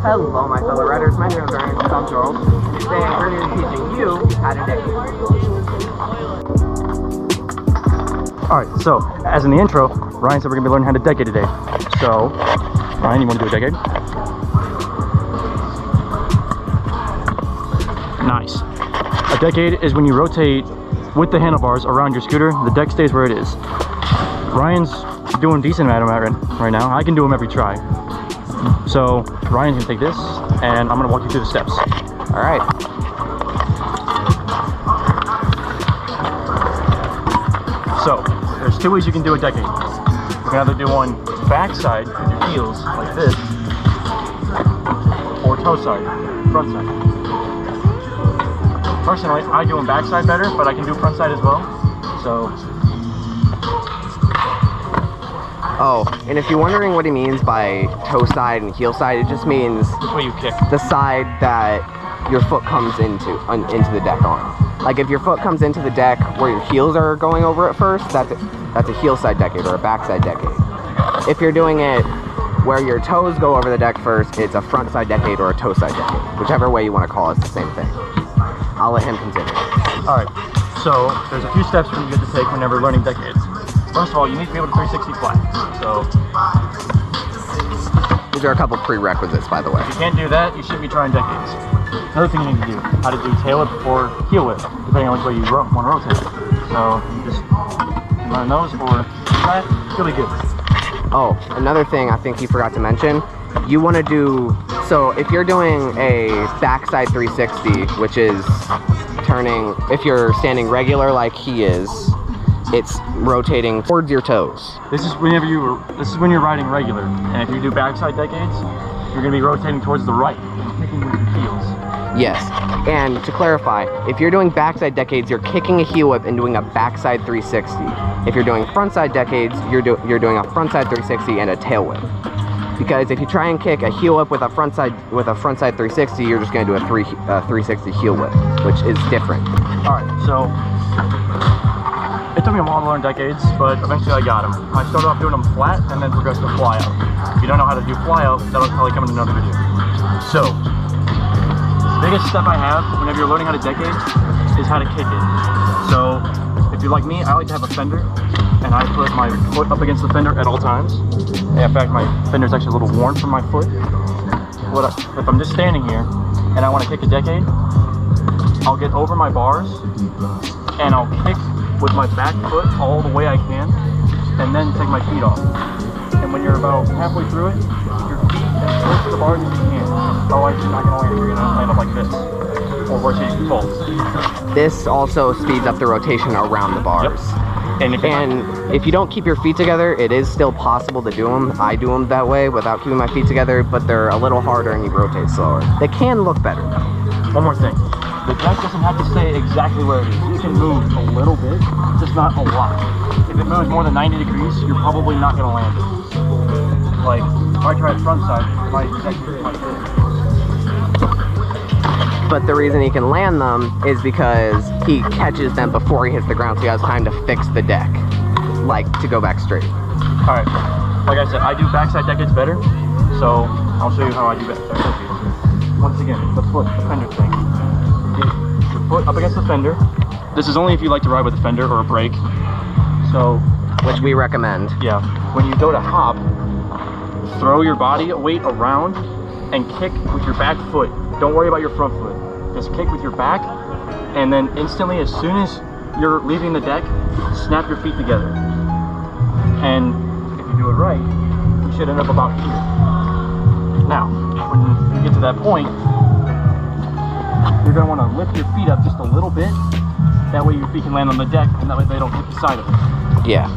Hello, my fellow riders. My name is Ryan from Charles. Today I'm going to be teaching you how to decade. Alright, so as in the intro, Ryan said we're going to be learning how to decade today. So, Ryan, you want to do a decade? Nice. A decade is when you rotate with the handlebars around your scooter, the deck stays where it is. Ryan's doing decent at them right now. I can do them every try. So Ryan's gonna take this and I'm gonna walk you through the steps. All right. So there's two ways you can do a decade. You can either do one backside with your heels like this, or toe side, front side. Personally, I do them backside better, but I can do front side as well. So. Oh, and if you're wondering what he means by toe side and heel side, it just means Which way you kick. the side that your foot comes into the deck on. Like if your foot comes into the deck where your heels are going over it first, that's a heel side decade or a backside decade. If you're doing it where your toes go over the deck first, it's a front side decade or a toe side decade. Whichever way you want to call it, it's the same thing. I'll let him continue. Alright, so there's a few steps you get to take whenever learning decades. First of all, you need to be able to 360 flat. So these are a couple prerequisites, by the way. if you can't do that, you shouldn't be trying decades. Another thing you need to do, how to do tail whip or heel whip, depending on which way you want to rotate it. So you just learn those or flat, really good. Oh, another thing I think he forgot to mention, you want to do, so if you're doing a backside 360, which is turning, if you're standing regular like he is, it's rotating towards your toes. This is when you're riding regular, and if you do backside decades, you're going to be rotating towards the right and kicking with your heels. Yes, and to clarify, if you're doing backside decades, you're kicking a heel whip and doing a backside 360. If you're doing frontside decades, you're doing a frontside 360 and a tail whip. Because if you try and kick a heel whip with a frontside 360, you're just going to do a 360 heel whip, which is different. All right, so it took me a while to learn decades, but eventually I got them. I started off doing them flat and then progressed to fly out. If you don't know how to do fly out, that'll probably come in another video. So, the biggest step I have whenever you're learning how to decade is how to kick it. So, if you're like me, I like to have a fender, and I put my foot up against the fender at all times. And in fact, my fender's actually a little worn from my foot. If I'm just standing here and I want to kick a decade, I'll get over my bars and I'll kick with my back foot all the way I can, and then take my feet off. And when you're about halfway through it, your feet as close to the bars as you can. Otherwise, you're not going to land. You're going to land up like this, or worse, you can fall. This also speeds up the rotation around the bars. Yep. And if you don't keep your feet together, it is still possible to do them. I do them that way without keeping my feet together, but they're a little harder and you rotate slower. They can look better though. One more thing. The deck doesn't have to stay exactly where it is. You can move a little bit, just not a lot. If it moves more than 90 degrees, you're probably not going to land it. Like, if I try it front side, my deck is like this. But the reason he can land them is because he catches them before he hits the ground, so he has time to fix the deck, like to go back straight. Alright, like I said, I do backside decades better, so I'll show you how I do backside decades. Once again, the foot, the fender thing. Get your foot up against the fender. This is only if you like to ride with a fender or a brake. So, Which we recommend. yeah, when you go to hop, throw your body weight around and kick with your back foot. Don't worry about your front foot. Just kick with your back, and then instantly, as soon as you're leaving the deck, snap your feet together. And if you do it right, you should end up about here. Now, when you get to that point, you're going to want to lift your feet up just a little bit. That way your feet can land on the deck, and that way they don't hit the side of it. Yeah.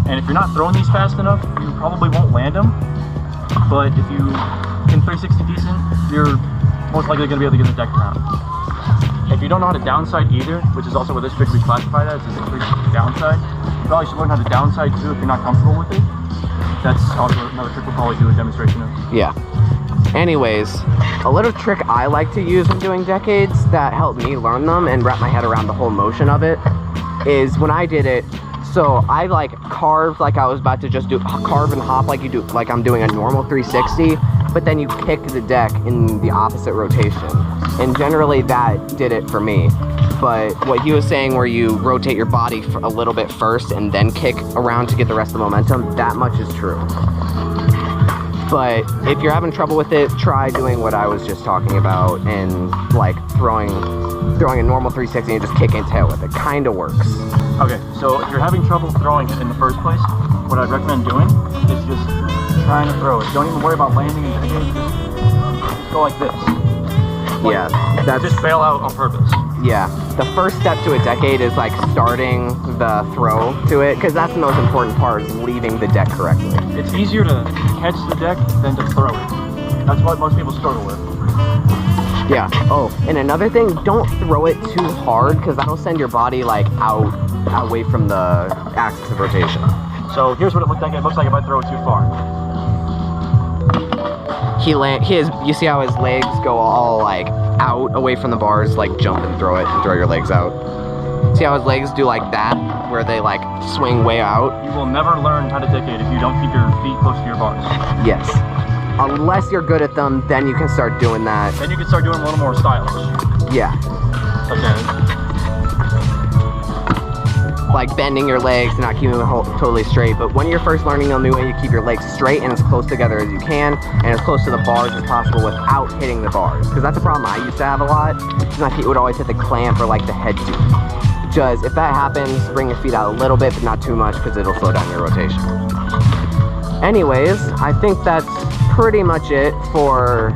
And if you're not throwing these fast enough, you probably won't land them. But if you can 360 decent, you're most likely going to be able to get the deck around. If you don't know how to downside either, which is also what this trick we classified as, is a downside, you probably should learn how to downside too if you're not comfortable with it. That's also another trick we'll probably do a demonstration of. Yeah. Anyways, a little trick I like to use when doing decades that helped me learn them and wrap my head around the whole motion of it is when I did it, so I like carved like I was about to just do carve and hop like you do, like I'm doing a normal 360, but then you kick the deck in the opposite rotation. And generally that did it for me. But what he was saying, where you rotate your body a little bit first and then kick around to get the rest of the momentum, that much is true. But if you're having trouble with it, try doing what I was just talking about and like throwing a normal 360 and just kicking tail with it. Kind of works. Okay, so if you're having trouble throwing it in the first place, what I'd recommend doing is just trying to throw it. Don't even worry about landing and decades. Just go like this. Yeah, that's just fail out on purpose. Yeah, the first step to a decade is like starting the throw to it, because that's the most important part, is leaving the deck correctly. It's easier to catch the deck than to throw it. That's what most people struggle with. Yeah. Oh, and another thing, don't throw it too hard, because that'll send your body like out away from the axis of rotation. So here's what it looks like. It looks like if I throw it too far. You see how his legs go all like out away from the bars, like jump and throw it and throw your legs out. See how his legs do like that, where they like swing way out? You will never learn how to decade if you don't keep your feet close to your bars. Yes. Unless you're good at them, then you can start doing that. Then you can start doing a little more stylish. Yeah. Such as like bending your legs and not keeping them totally straight. But when you're first learning a new way, you keep your legs straight and as close together as you can, and as close to the bars as possible without hitting the bars. Because that's a problem I used to have a lot. My feet would always hit the clamp or like the head tube. Just if that happens, bring your feet out a little bit, but not too much, because it'll slow down your rotation. Anyways, I think that's pretty much it for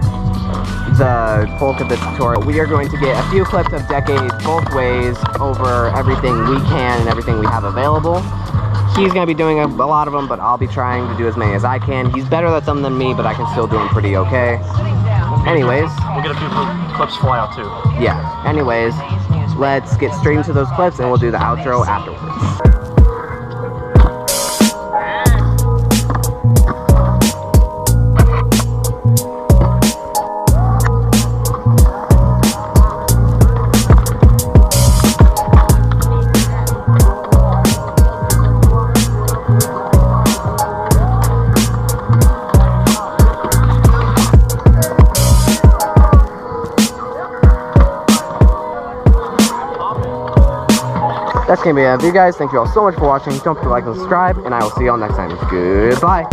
the bulk of the tutorial. We are going to get a few clips of decades both ways over everything we can and everything we have available. He's going to be doing a lot of them, but I'll be trying to do as many as I can. He's better at them than me, but I can still do them pretty okay. Anyways. We'll get a few clips fly out too. Yeah. Anyways, let's get straight into those clips and we'll do the outro afterwards. That's gonna be it for you guys. Thank you all so much for watching. Don't forget to like and subscribe, and I will see you all next time. Goodbye.